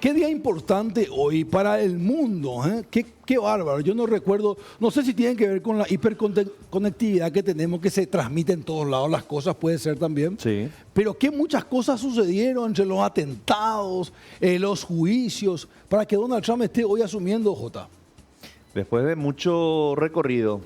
qué día importante hoy para el mundo, ¿eh? Qué bárbaro. Yo no recuerdo, no sé si tienen que ver con la hiperconectividad que tenemos, que se transmite en todos lados las cosas, puede ser también. Sí. Pero que muchas cosas sucedieron entre los atentados, los juicios, para que Donald Trump esté hoy asumiendo, Jota. Después de mucho recorrido,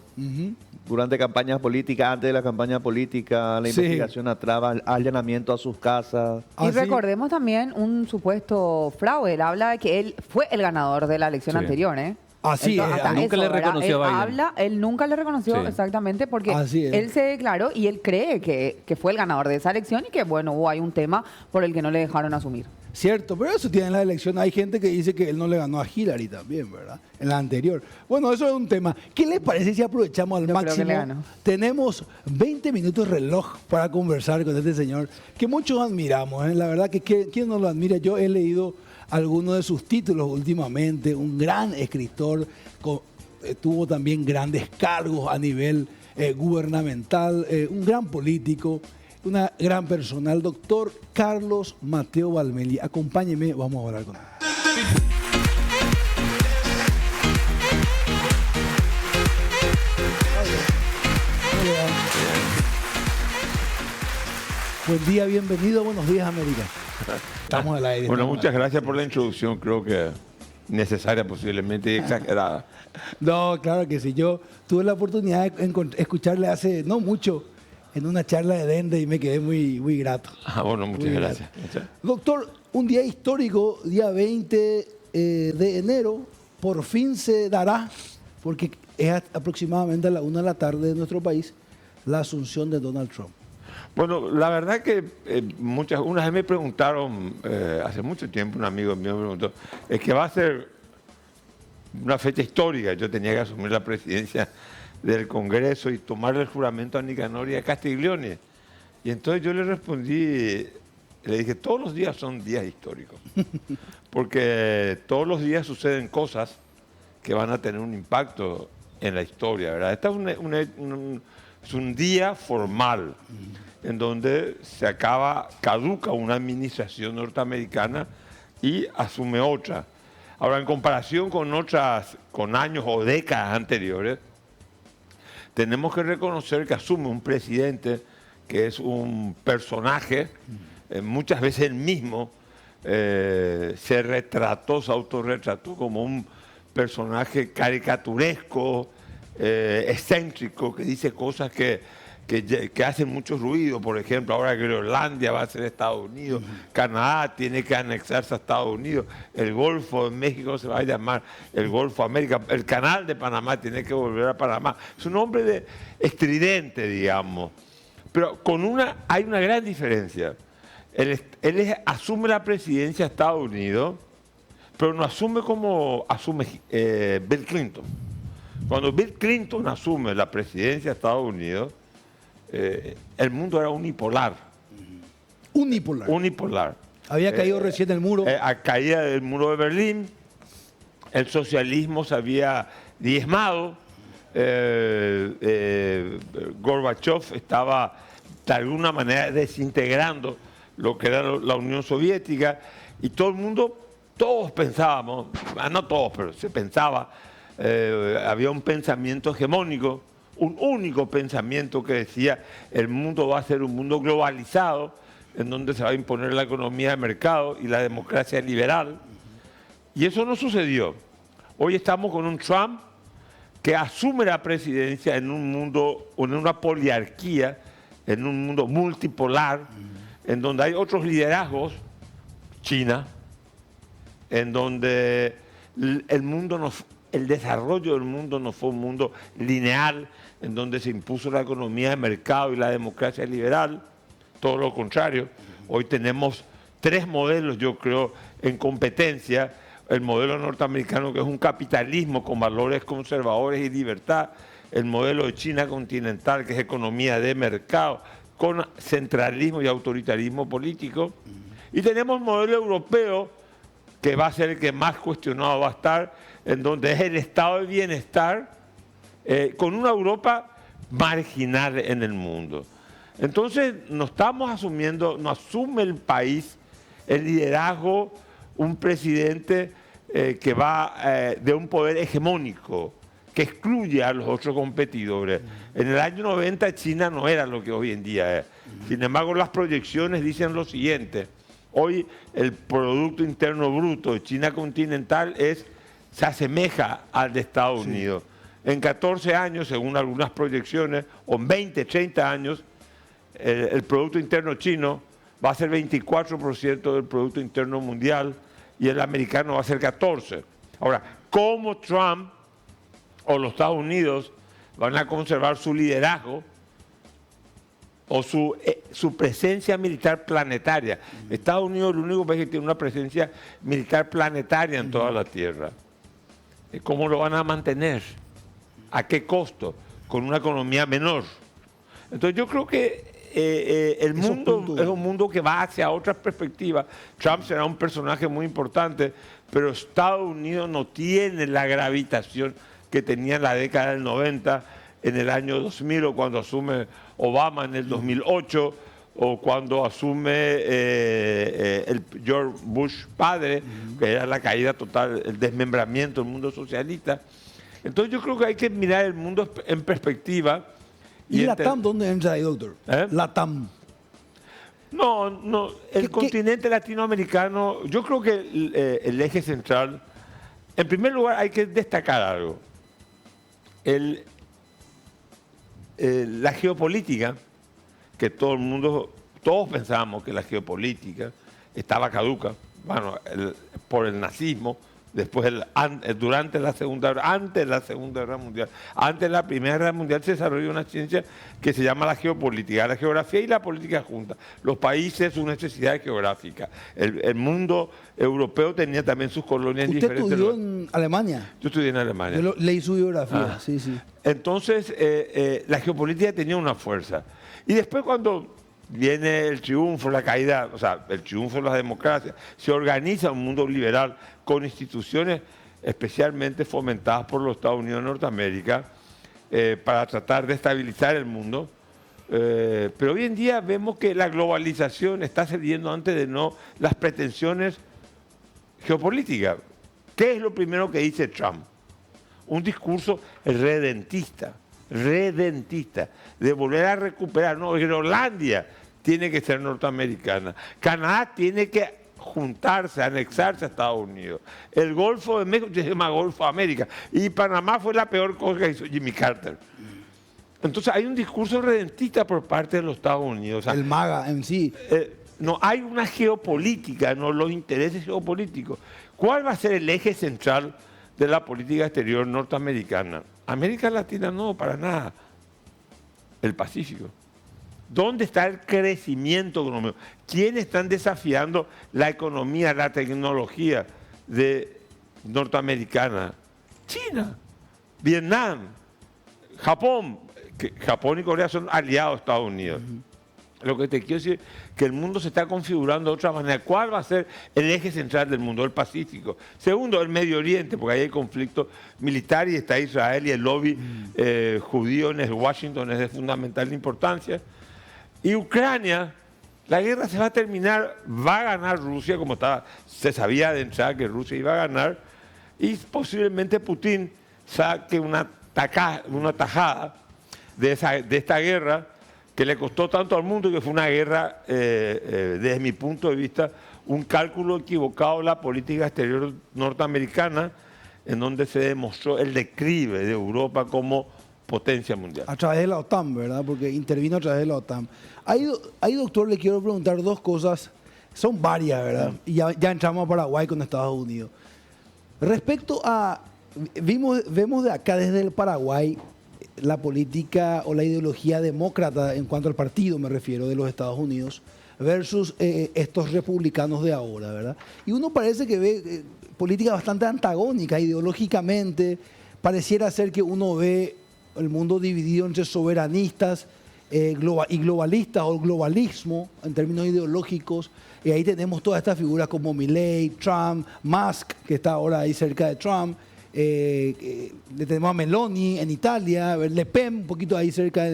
durante campañas políticas, antes de la campaña política, la investigación atrás, allanamiento a sus casas. Y recordemos también un supuesto fraude. Él habla de que él fue el ganador de la elección anterior, ¿eh? Así es. Nunca le reconoció a Biden. Él nunca le reconoció Sí. exactamente porque Así es. él se declaró y él cree que fue el ganador de esa elección y que, bueno, hay un tema por el que no le dejaron asumir. Cierto, pero eso tiene en la elección. Hay gente que dice que él no le ganó a Hillary también, ¿verdad? En la anterior. Bueno, eso es un tema. ¿Qué le parece si aprovechamos al Yo creo que máximo? le ganó. Tenemos 20 minutos reloj para conversar con este señor que muchos admiramos, ¿eh? La verdad que ¿quién no lo admira? Yo he leído algunos de sus títulos últimamente. Un gran escritor, tuvo también grandes cargos a nivel gubernamental, un gran político. Una gran persona, el doctor Carlos Mateo Valmeli. Acompáñeme, vamos a hablar con él. Buen día, bienvenido. Buenos días, América. Estamos al aire. Bueno, muchas gracias por la introducción. Creo que necesaria posiblemente y exagerada. No, claro que sí. Yo tuve la oportunidad de escucharle hace no mucho en una charla de Dende y me quedé muy, muy grato. Bueno, muchas Muy gracias. grato. Doctor, un día histórico, día 20 de enero, por fin se dará, porque es aproximadamente a la 1 de la tarde de nuestro país, la asunción de Donald Trump. Bueno, la verdad que una vez me preguntaron, hace mucho tiempo, un amigo mío me preguntó, es que va a ser una fecha histórica. Yo tenía que asumir la presidencia del Congreso y tomar el juramento a Nicanor y a Castiglioni. Y entonces yo le respondí, le dije, todos los días son días históricos, porque todos los días suceden cosas que van a tener un impacto en la historia, ¿verdad? Este es un día formal en donde caduca una administración norteamericana y asume otra. Ahora, en comparación con años o décadas anteriores, tenemos que reconocer que asume un presidente que es un personaje, muchas veces él mismo se autorretrató como un personaje caricaturesco, excéntrico, que dice cosas que hacen mucho ruido. Por ejemplo, ahora Groenlandia va a ser Estados Unidos, Canadá tiene que anexarse a Estados Unidos, el Golfo de México se va a llamar el Golfo América, el Canal de Panamá tiene que volver a Panamá. Es un hombre estridente, digamos. Pero hay una gran diferencia. Él asume la presidencia de Estados Unidos, pero no asume como asume Bill Clinton. Cuando Bill Clinton asume la presidencia de Estados Unidos, el mundo era unipolar. Unipolar. Había caído recién el muro. Caía el muro de Berlín, el socialismo se había diezmado, Gorbachev estaba de alguna manera desintegrando lo que era la Unión Soviética y todo el mundo, todos pensábamos, no todos, pero se pensaba, había un pensamiento hegemónico, un único pensamiento que decía el mundo va a ser un mundo globalizado en donde se va a imponer la economía de mercado y la democracia liberal. Y eso no sucedió. Hoy estamos con un Trump que asume la presidencia en un mundo, en una poliarquía, en un mundo multipolar, en donde hay otros liderazgos, China, en donde el desarrollo del mundo no fue un mundo lineal, en donde se impuso la economía de mercado y la democracia liberal, todo lo contrario. Hoy tenemos 3 modelos, yo creo, en competencia. El modelo norteamericano, que es un capitalismo con valores conservadores y libertad. El modelo de China continental, que es economía de mercado, con centralismo y autoritarismo político. Y tenemos el modelo europeo, que va a ser el que más cuestionado va a estar, en donde es el estado de bienestar, con una Europa marginal en el mundo. Entonces, no asume el país el liderazgo un presidente que va de un poder hegemónico, que excluye a los otros competidores. En el año 90 China no era lo que hoy en día es. Sin embargo, las proyecciones dicen lo siguiente. Hoy el Producto Interno Bruto de China continental se asemeja al de Estados Unidos. En 14 años, según algunas proyecciones, o en 20, 30 años, el Producto Interno chino va a ser 24% del Producto Interno Mundial y el americano va a ser 14%. Ahora, ¿cómo Trump o los Estados Unidos van a conservar su liderazgo o su presencia militar planetaria? Estados Unidos es el único país que tiene una presencia militar planetaria en toda la Tierra. ¿Cómo lo van a mantener? ¿A qué costo? Con una economía menor. Entonces yo creo que el mundo es un mundo que va hacia otras perspectivas. Trump será un personaje muy importante, pero Estados Unidos no tiene la gravitación que tenía en la década del 90, en el año 2000, o cuando asume Obama en el 2008, o cuando asume el George Bush padre, que era la caída total, el desmembramiento del mundo socialista. Entonces yo creo que hay que mirar el mundo en perspectiva. ¿Y la TAM dónde entra ahí, doctor? La TAM. No, el continente latinoamericano, yo creo que el eje central, en primer lugar hay que destacar algo. La geopolítica, que todos pensábamos que la geopolítica estaba caduca, bueno, por el nazismo, después durante la Segunda Guerra, antes de la Segunda Guerra Mundial, antes de la Primera Guerra Mundial se desarrolló una ciencia que se llama la geopolítica, la geografía y la política juntas. Los países, sus necesidades geográficas. El mundo europeo tenía también sus colonias diferentes. ¿Usted estudió en Alemania? Yo estudié en Alemania. Yo leí su biografía, sí. Entonces, la geopolítica tenía una fuerza. Y después cuando viene el triunfo, la caída, o sea, el triunfo de la democracia, se organiza un mundo liberal con instituciones especialmente fomentadas por los Estados Unidos de Norteamérica para tratar de estabilizar el mundo. Pero hoy en día vemos que la globalización está cediendo antes de las pretensiones geopolíticas. ¿Qué es lo primero que dice Trump? Un discurso redentista, de volver a recuperar. No, Groenlandia tiene que ser norteamericana. Canadá tiene que juntarse, anexarse a Estados Unidos. El Golfo de México se llama Golfo de América. Y Panamá fue la peor cosa que hizo Jimmy Carter. Entonces hay un discurso redentista por parte de los Estados Unidos. O sea, el MAGA en sí. No hay una geopolítica, no los intereses geopolíticos. ¿Cuál va a ser el eje central de la política exterior norteamericana? América Latina no, para nada. El Pacífico. ¿Dónde está el crecimiento económico? ¿Quiénes están desafiando la economía, la tecnología norteamericana? China, Vietnam, Japón. Japón y Corea son aliados de Estados Unidos. Lo que te quiero decir es que el mundo se está configurando de otra manera. ¿Cuál va a ser el eje central del mundo? El Pacífico. Segundo, el Medio Oriente, porque ahí hay conflicto militar y está Israel y el lobby judío en Washington es de fundamental importancia. Y Ucrania, la guerra se va a terminar, va a ganar Rusia, como se sabía de entrada que Rusia iba a ganar, y posiblemente Putin saque una tajada de esta guerra que le costó tanto al mundo y que fue una guerra, desde mi punto de vista, un cálculo equivocado de la política exterior norteamericana, en donde se demostró el declive de Europa como potencia mundial. A través de la OTAN, ¿verdad? Porque intervino a través de la OTAN. Ahí, doctor, le quiero preguntar dos cosas. Son varias, ¿verdad? Y ya entramos a Paraguay con Estados Unidos. Respecto a... Vemos de acá desde el Paraguay la política o la ideología demócrata en cuanto al partido, me refiero, de los Estados Unidos, versus estos republicanos de ahora, ¿verdad? Y uno parece que ve política bastante antagónica ideológicamente. Pareciera ser que uno ve el mundo dividido entre soberanistas y globalistas, o globalismo en términos ideológicos. Y ahí tenemos todas estas figuras como Milei, Trump, Musk, que está ahora ahí cerca de Trump. Le tenemos a Meloni en Italia, Le Pen un poquito ahí cerca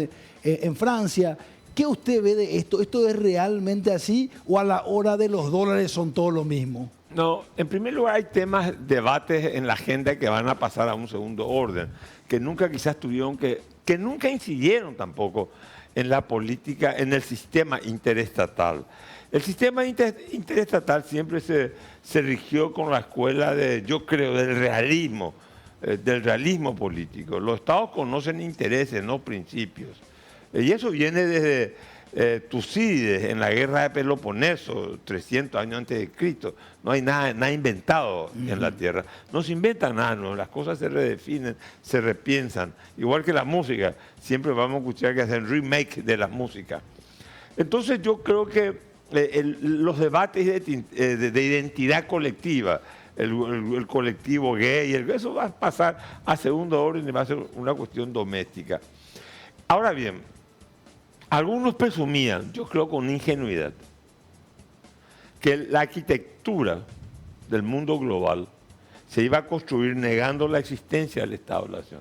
en Francia. ¿Qué usted ve de esto? ¿Esto es realmente así o a la hora de los dólares son todo lo mismo? No, en primer lugar hay temas, debates en la agenda que van a pasar a un segundo orden, que nunca quizás tuvieron que nunca incidieron tampoco en la política, en el sistema interestatal. El sistema interestatal siempre se rigió con la escuela yo creo, del realismo político. Los estados conocen intereses, no principios. Y eso viene desde Tucídides, en la guerra de Peloponeso, 300 años antes de Cristo. No hay nada inventado en la tierra. No se inventa nada nuevo, las cosas se redefinen, se repiensan. Igual que la música, siempre vamos a escuchar que hacen remake de la música. Entonces yo creo que los debates de identidad colectiva, el colectivo gay, eso va a pasar a segundo orden y va a ser una cuestión doméstica. Ahora bien, algunos presumían, yo creo con ingenuidad, que la arquitectura del mundo global se iba a construir negando la existencia del Estado-Nación.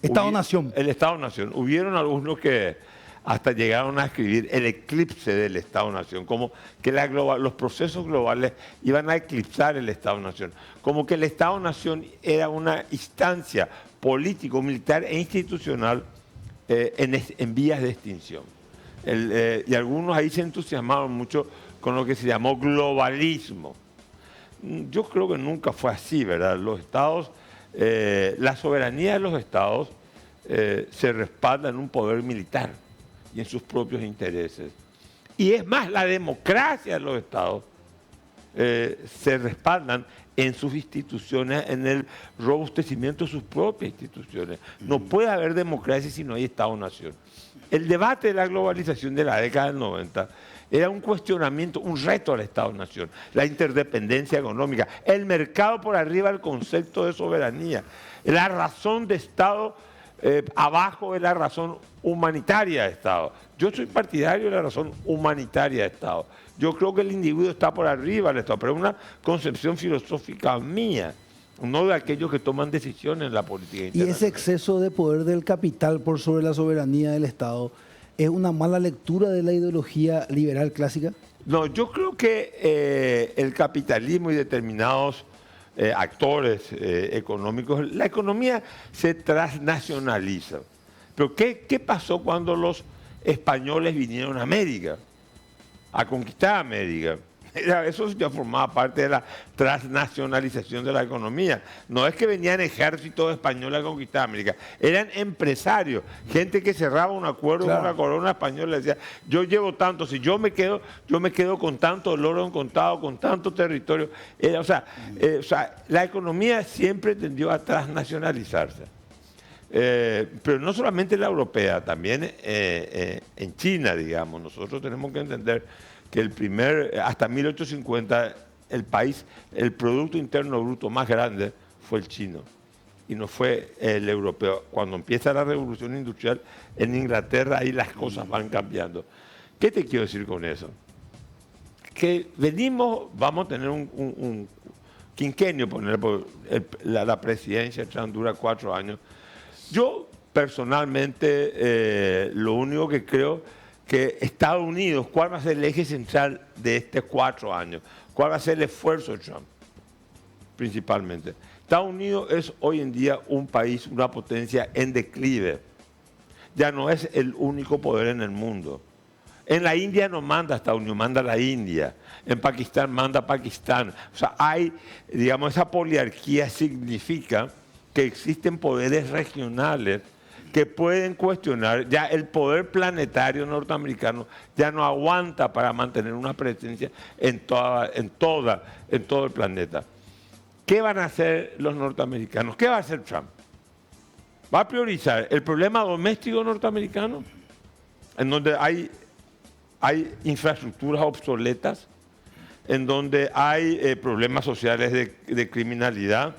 Estado-Nación. El Estado-Nación. Hubieron algunos que hasta llegaron a escribir el eclipse del Estado-Nación, como que los procesos globales iban a eclipsar el Estado-Nación, como que el Estado-Nación era una instancia político, militar e institucional en vías de extinción. Y algunos ahí se entusiasmaron mucho con lo que se llamó globalismo. Yo creo que nunca fue así, ¿verdad? Los estados, la soberanía de los estados se respalda en un poder militar y en sus propios intereses. Y es más, la democracia de los estados se respaldan en sus instituciones, en el robustecimiento de sus propias instituciones. No puede haber democracia si no hay Estado-Nación. El debate de la globalización de la década del 90 era un cuestionamiento, un reto al Estado-Nación, la interdependencia económica, el mercado por arriba del concepto de soberanía, la razón de Estado abajo de la razón humanitaria de Estado. Yo soy partidario de la razón humanitaria de Estado. Yo creo que el individuo está por arriba del Estado, pero es una concepción filosófica mía, no de aquellos que toman decisiones en la política internacional. Y ese exceso de poder del capital por sobre la soberanía del Estado, ¿es una mala lectura de la ideología liberal clásica? No, yo creo que el capitalismo y determinados actores económicos, la economía se transnacionaliza. Pero ¿qué pasó cuando los españoles vinieron a América, a conquistar América? Eso ya formaba parte de la transnacionalización de la economía. No es que venían ejércitos españoles a conquistar América, eran empresarios, gente que cerraba un acuerdo con la corona española y decía, yo llevo tanto, si yo me quedo con tanto oro en contado, con tanto territorio. O sea, la economía siempre tendió a transnacionalizarse. Pero no solamente la europea, también en China, digamos. Nosotros tenemos que entender que hasta 1850, el Producto Interno Bruto más grande fue el chino y no fue el europeo. Cuando empieza la revolución industrial en Inglaterra, ahí las cosas van cambiando. ¿Qué te quiero decir con eso? Que vamos a tener un quinquenio, la presidencia de Trump dura 4 años. Yo personalmente lo único que creo que Estados Unidos, ¿cuál va a ser el eje central de estos 4 años? ¿Cuál va a ser el esfuerzo de Trump? Principalmente. Estados Unidos es hoy en día un país, una potencia en declive. Ya no es el único poder en el mundo. En la India no manda Estados Unidos, manda la India. En Pakistán manda Pakistán. O sea, esa poliarquía significa que existen poderes regionales que pueden cuestionar, ya el poder planetario norteamericano ya no aguanta para mantener una presencia en todo el planeta. ¿Qué van a hacer los norteamericanos? ¿Qué va a hacer Trump? ¿Va a priorizar el problema doméstico norteamericano, en donde hay infraestructuras obsoletas, en donde hay problemas sociales de criminalidad,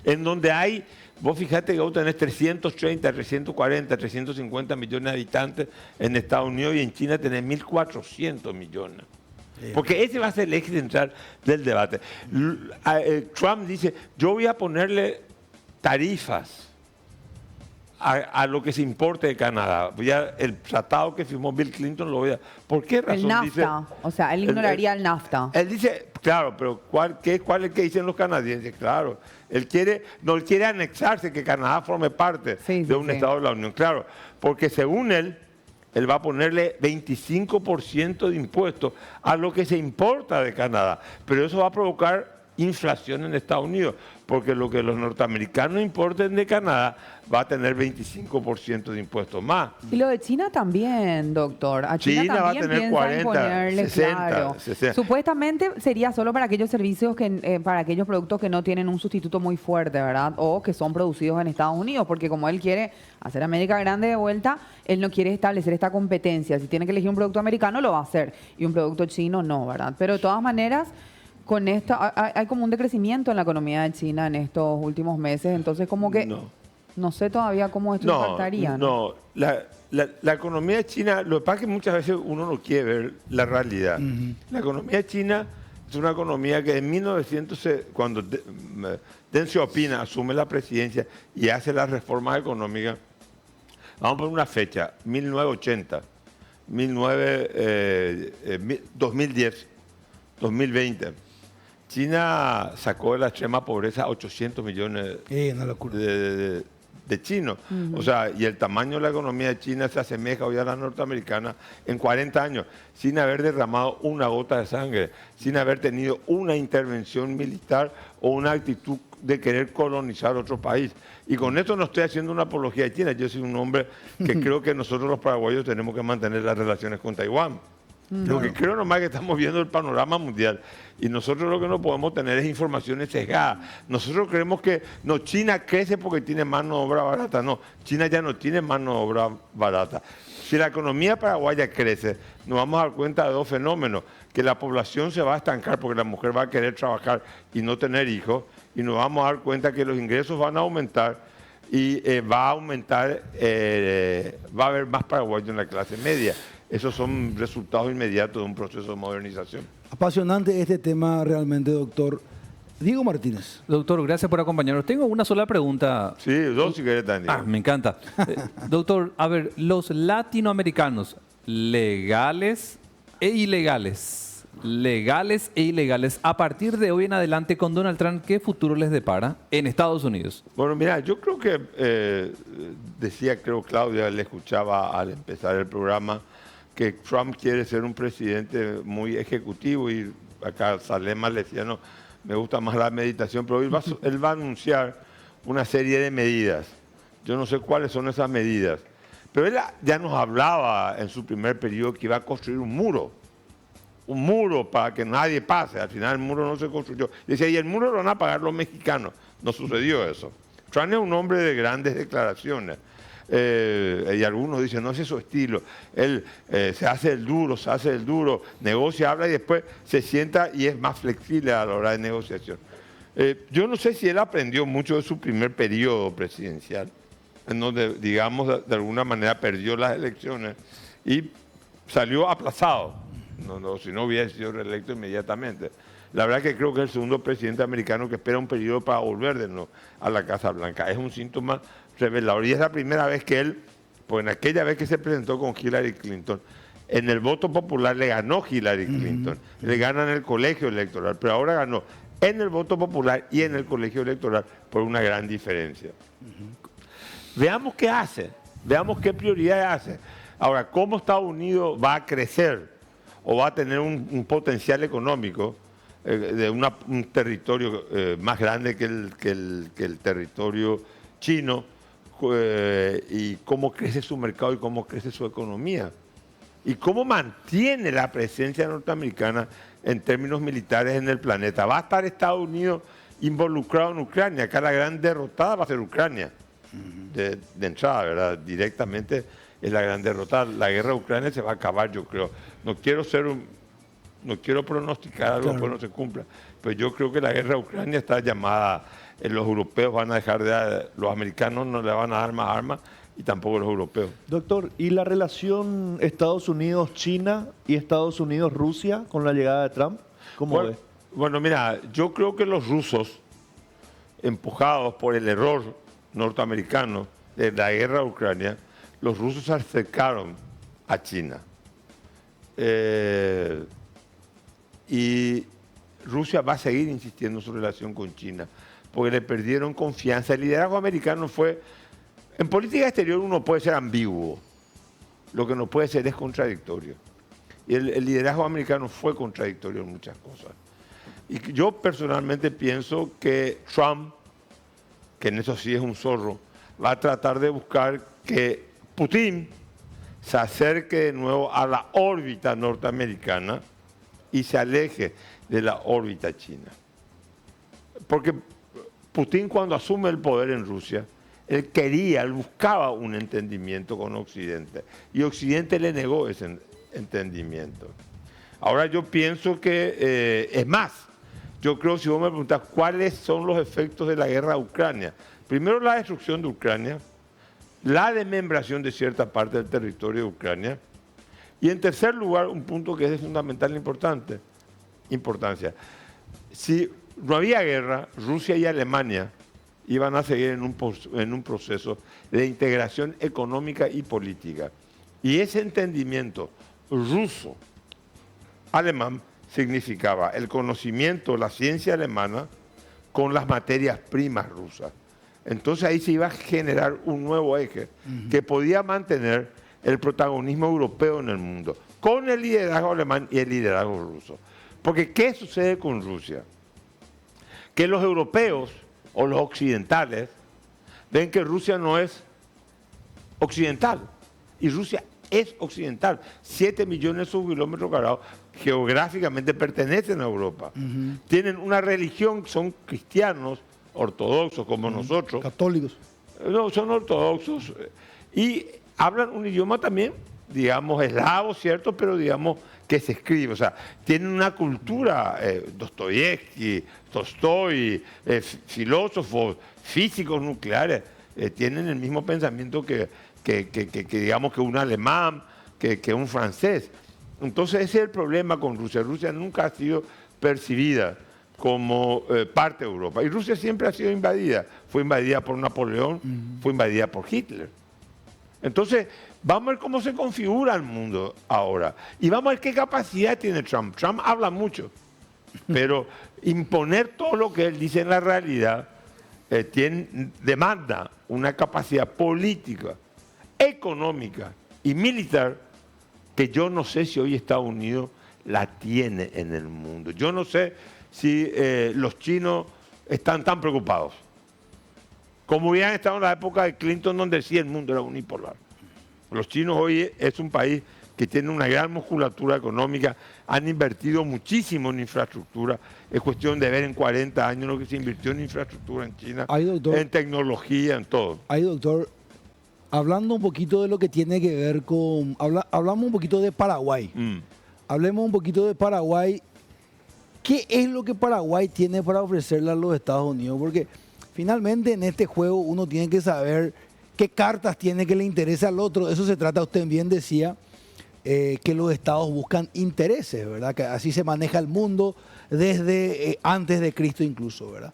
en donde hay... Vos fijate que vos tenés 330, 340, 350 millones de habitantes en Estados Unidos y en China tenés 1.400 millones. Porque ese va a ser el eje central del debate. Trump dice, yo voy a ponerle tarifas a lo que se importe de Canadá. El tratado que firmó Bill Clinton lo voy a... ¿Por qué razón El NAFTA, dice? o sea, él ignoraría el NAFTA. Él dice, claro, pero ¿cuál es el que dicen los canadienses? Claro, él quiere anexarse, que Canadá forme parte de un Estado de la Unión. Claro, porque según él va a ponerle 25% de impuestos a lo que se importa de Canadá. Pero eso va a provocar inflación en Estados Unidos, porque lo que los norteamericanos importen de Canadá va a tener 25% de impuestos más. Y lo de China también, doctor. A China China va a también tener piensa 40, imponerle, 60, claro. 60. Supuestamente sería solo para aquellos servicios, para aquellos productos que no tienen un sustituto muy fuerte, ¿verdad? O que son producidos en Estados Unidos, porque como él quiere hacer América grande de vuelta, él no quiere establecer esta competencia. Si tiene que elegir un producto americano, lo va a hacer. Y un producto chino, no, ¿verdad? Pero de todas maneras... Con esto hay como un decrecimiento en la economía de China en estos últimos meses, entonces como que no sé todavía cómo esto impactaría. No, la economía de China, lo que pasa es que muchas veces uno no quiere ver la realidad. La economía de China es una economía que en 1900, cuando Deng Xiaoping asume la presidencia y hace las reformas económicas, vamos a poner una fecha, 1980, 2010, 2020. China sacó de la extrema pobreza a 800 millones de chinos. O sea, y el tamaño de la economía de China se asemeja hoy a la norteamericana en 40 años, sin haber derramado una gota de sangre, sin haber tenido una intervención militar o una actitud de querer colonizar otro país. Y con esto no estoy haciendo una apología de China. Yo soy un hombre que creo que nosotros los paraguayos tenemos que mantener las relaciones con Taiwán. Lo que creo nomás que estamos viendo el panorama mundial y nosotros lo que no podemos tener es informaciones sesgadas. Nosotros creemos que no, China crece porque tiene mano de obra barata. No, China ya no tiene mano de obra barata. Si la economía paraguaya crece, nos vamos a dar cuenta de dos fenómenos: que la población se va a estancar porque la mujer va a querer trabajar y no tener hijos, y nos vamos a dar cuenta que los ingresos van a aumentar y va a haber más paraguayos en la clase media. Esos son resultados inmediatos de un proceso de modernización. Apasionante este tema realmente, doctor. Diego Martínez. Doctor, gracias por acompañarnos. Tengo una sola pregunta. Sí, dos si querés, Daniel. Me encanta. Doctor, a ver, los latinoamericanos, legales e ilegales, a partir de hoy en adelante con Donald Trump, ¿qué futuro les depara en Estados Unidos? Bueno, mira, yo creo que, creo Claudia, le escuchaba al empezar el programa, que Trump quiere ser un presidente muy ejecutivo, y acá Salema le decía, no, me gusta más la meditación, pero él va a anunciar una serie de medidas. Yo no sé cuáles son esas medidas, pero él ya nos hablaba en su primer periodo que iba a construir un muro para que nadie pase. Al final el muro no se construyó. Decía, y el muro lo van a pagar los mexicanos. No sucedió eso. Trump es un hombre de grandes declaraciones. Y algunos dicen, no, ese es su estilo. Él se hace el duro, negocia, habla y después se sienta y es más flexible a la hora de negociación. Yo no sé si él aprendió mucho de su primer periodo presidencial, en donde, digamos, de alguna manera perdió las elecciones y salió aplazado. Si no hubiera sido reelecto inmediatamente. La verdad que creo que es el segundo presidente americano que espera un periodo para volver de nuevo a la Casa Blanca. Es un síntoma revelador. Y es la primera vez que él, pues en aquella vez que se presentó con Hillary Clinton, en el voto popular le ganó Hillary Clinton. Le gana en el colegio electoral, pero ahora ganó en el voto popular y en el colegio electoral por una gran diferencia. Veamos qué hace, veamos qué prioridades hace. Ahora, ¿cómo Estados Unidos va a crecer o va a tener un potencial económico de un territorio más grande que el territorio chino, y cómo crece su mercado y cómo crece su economía? ¿Y cómo mantiene la presencia norteamericana en términos militares en el planeta? ¿Va a estar Estados Unidos involucrado en Ucrania? Acá la gran derrotada va a ser Ucrania, de entrada, ¿verdad? Directamente es la gran derrotada. La guerra de Ucrania se va a acabar, yo creo. No quiero pronosticar algo que no se cumpla, pero yo creo que la guerra de Ucrania está llamada, los europeos van a dejar los americanos no le van a dar más armas, y tampoco los europeos. Doctor, ¿y la relación Estados Unidos-China y Estados Unidos-Rusia con la llegada de Trump? ¿Cómo ve? Bueno, mira, yo creo que los rusos, empujados por el error norteamericano de la guerra de Ucrania, los rusos se acercaron a China. Y Rusia va a seguir insistiendo en su relación con China, porque le perdieron confianza. El liderazgo americano fue... En política exterior uno puede ser ambiguo, lo que no puede ser es contradictorio. Y el liderazgo americano fue contradictorio en muchas cosas. Y yo personalmente pienso que Trump, que en eso sí es un zorro, va a tratar de buscar que Putin se acerque de nuevo a la órbita norteamericana y se aleje de la órbita china. Porque Putin, cuando asume el poder en Rusia, él buscaba un entendimiento con Occidente, y Occidente le negó ese entendimiento. Ahora yo pienso que, es más, yo creo, si vos me preguntás cuáles son los efectos de la guerra de Ucrania, primero la destrucción de Ucrania, la desmembración de cierta parte del territorio de Ucrania, y en tercer lugar, un punto que es de fundamental importancia. Si no había guerra, Rusia y Alemania iban a seguir en un proceso de integración económica y política. Y ese entendimiento ruso-alemán significaba el conocimiento, la ciencia alemana con las materias primas rusas. Entonces ahí se iba a generar un nuevo eje que podía mantener el protagonismo europeo en el mundo, con el liderazgo alemán y el liderazgo ruso. Porque ¿qué sucede con Rusia? Que los europeos o los occidentales ven que Rusia no es occidental, y Rusia es occidental. 7 millones de kilómetros cuadrados geográficamente pertenecen a Europa. Tienen una religión, son cristianos, ortodoxos como nosotros. Católicos. No, son ortodoxos. Y hablan un idioma también, digamos, eslavo, ¿cierto? Pero digamos que se escribe. O sea, tienen una cultura, Dostoyevsky, Tolstoy, filósofos, físicos nucleares, tienen el mismo pensamiento que digamos que un alemán, que un francés. Entonces ese es el problema con Rusia. Rusia nunca ha sido percibida como parte de Europa. Y Rusia siempre ha sido invadida. Fue invadida por Napoleón, fue invadida por Hitler. Entonces, vamos a ver cómo se configura el mundo ahora. Y vamos a ver qué capacidad tiene Trump. Trump habla mucho, pero imponer todo lo que él dice en la realidad demanda una capacidad política, económica y militar que yo no sé si hoy Estados Unidos la tiene en el mundo. Yo no sé si los chinos están tan preocupados como hubieran estado en la época de Clinton, donde sí el mundo era unipolar. Los chinos hoy es un país que tiene una gran musculatura económica, han invertido muchísimo en infraestructura. Es cuestión de ver en 40 años lo que se invirtió en infraestructura en China, en tecnología, en todo. Ahí, doctor, hablando un poquito de lo que tiene que ver con... hablamos un poquito de Paraguay. Hablemos un poquito de Paraguay. ¿Qué es lo que Paraguay tiene para ofrecerle a los Estados Unidos? Porque finalmente en este juego uno tiene que saber qué cartas tiene que le interesa al otro. Eso se trata, usted bien decía, que los estados buscan intereses, ¿verdad? Que así se maneja el mundo desde antes de Cristo incluso, ¿verdad?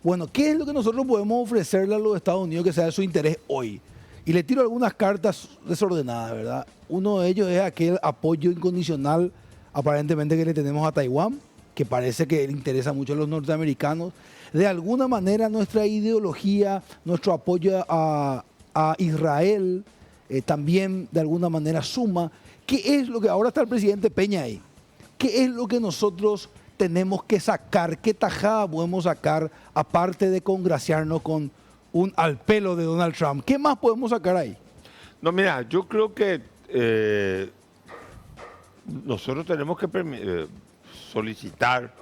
Bueno, ¿qué es lo que nosotros podemos ofrecerle a los Estados Unidos que sea de su interés hoy? Y le tiro algunas cartas desordenadas, ¿verdad? Uno de ellos es aquel apoyo incondicional aparentemente que le tenemos a Taiwán, que parece que le interesa mucho a los norteamericanos. De alguna manera nuestra ideología, nuestro apoyo a Israel también de alguna manera suma. ¿Qué es lo que ahora está el presidente Peña ahí? ¿Qué es lo que nosotros tenemos que sacar? ¿Qué tajada podemos sacar aparte de congraciarnos con un al pelo de Donald Trump? ¿Qué más podemos sacar ahí? No, mira, yo creo que nosotros tenemos que solicitar,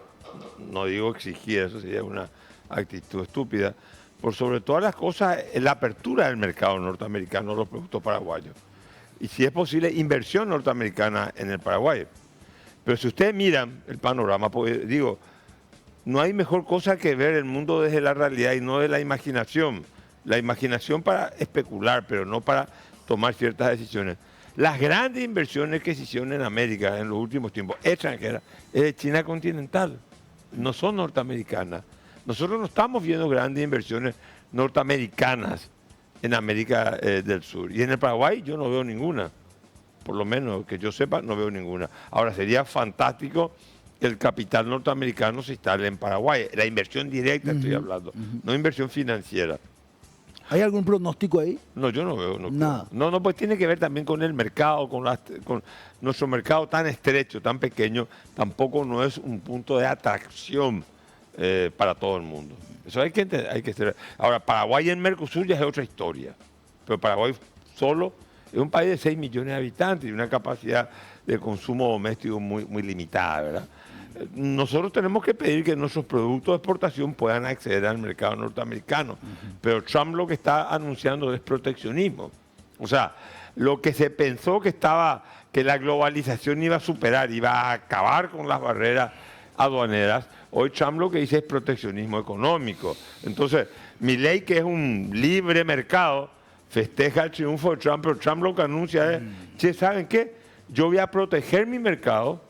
no digo exigir, eso sería una actitud estúpida, por sobre todas las cosas, la apertura del mercado norteamericano de los productos paraguayos. Y si es posible, inversión norteamericana en el Paraguay. Pero si ustedes miran el panorama, pues, digo, no hay mejor cosa que ver el mundo desde la realidad y no de la imaginación. La imaginación para especular, pero no para tomar ciertas decisiones. Las grandes inversiones que se hicieron en América en los últimos tiempos, extranjeras, es de China continental, no son norteamericanas. Nosotros no estamos viendo grandes inversiones norteamericanas en América del Sur. Y en el Paraguay yo no veo ninguna. Por lo menos que yo sepa, no veo ninguna. Ahora, sería fantástico que el capital norteamericano se instale en Paraguay. La inversión directa estoy hablando, no inversión financiera. ¿Hay algún pronóstico ahí? No, yo no veo. Nada. No, pues tiene que ver también con el mercado, con nuestro mercado tan estrecho, tan pequeño. Tampoco no es un punto de atracción para todo el mundo. Eso hay que entender, hay que ser. Ahora, Paraguay en Mercosur ya es otra historia. Pero Paraguay solo es un país de 6 millones de habitantes y una capacidad de consumo doméstico muy, muy limitada, ¿verdad? Nosotros tenemos que pedir que nuestros productos de exportación puedan acceder al mercado norteamericano. Pero Trump lo que está anunciando es proteccionismo. O sea, lo que se pensó que la globalización iba a superar, iba a acabar con las barreras aduaneras, hoy Trump lo que dice es proteccionismo económico. Entonces, Milei, que es un libre mercado, festeja el triunfo de Trump, pero Trump lo que anuncia es, che, ¿saben qué? Yo voy a proteger mi mercado,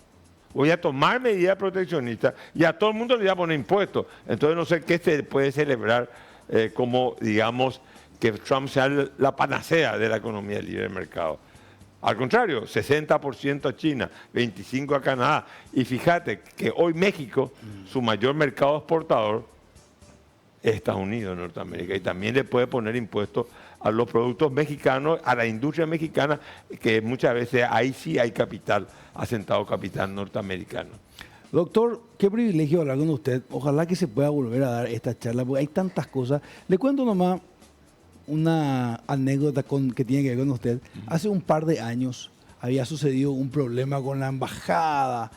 voy a tomar medidas proteccionistas y a todo el mundo le voy a poner impuestos. Entonces no sé qué se puede celebrar como, digamos, que Trump sea la panacea de la economía libre del mercado. Al contrario, 60% a China, 25% a Canadá. Y fíjate que hoy México, su mayor mercado exportador, es Estados Unidos, Norteamérica. Y también le puede poner impuestos a los productos mexicanos, a la industria mexicana, que muchas veces ahí sí hay capital, asentado capital norteamericano. Doctor, qué privilegio hablar con usted. Ojalá que se pueda volver a dar esta charla, porque hay tantas cosas. Le cuento nomás una anécdota que tiene que ver con usted. Hace un par de años había sucedido un problema con la embajada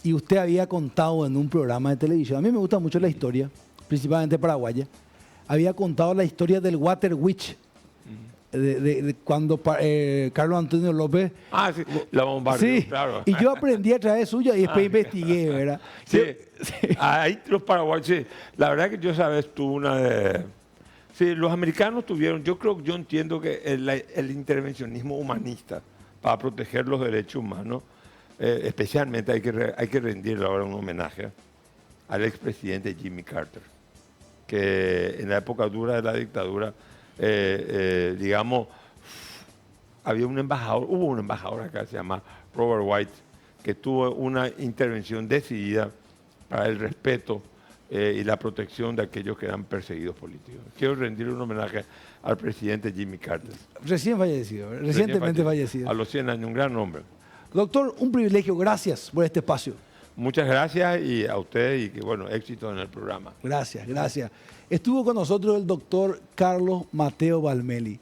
y usted había contado en un programa de televisión. A mí me gusta mucho la historia, principalmente paraguaya. Había contado la historia del Water Witch. De cuando Carlos Antonio López... Ah, sí, la bombardeó, sí, claro. y yo aprendí a través suya y después investigué, ¿verdad? Sí, ahí los paraguayos, sí. La verdad que yo, sabes, tuve una de... Sí, los americanos tuvieron, yo entiendo que el intervencionismo humanista para proteger los derechos humanos, especialmente hay que rendirle ahora un homenaje al expresidente Jimmy Carter, que en la época dura de la dictadura, digamos, hubo un embajador acá, se llama Robert White, que tuvo una intervención decidida para el respeto y la protección de aquellos que eran perseguidos políticos. Quiero rendir un homenaje al presidente Jimmy Carter. Recientemente fallecido. A los 100 años, un gran hombre. Doctor, un privilegio, gracias por este espacio. Muchas gracias y a ustedes y que, bueno, éxito en el programa. Gracias. Estuvo con nosotros el doctor Carlos Mateo Valmeli.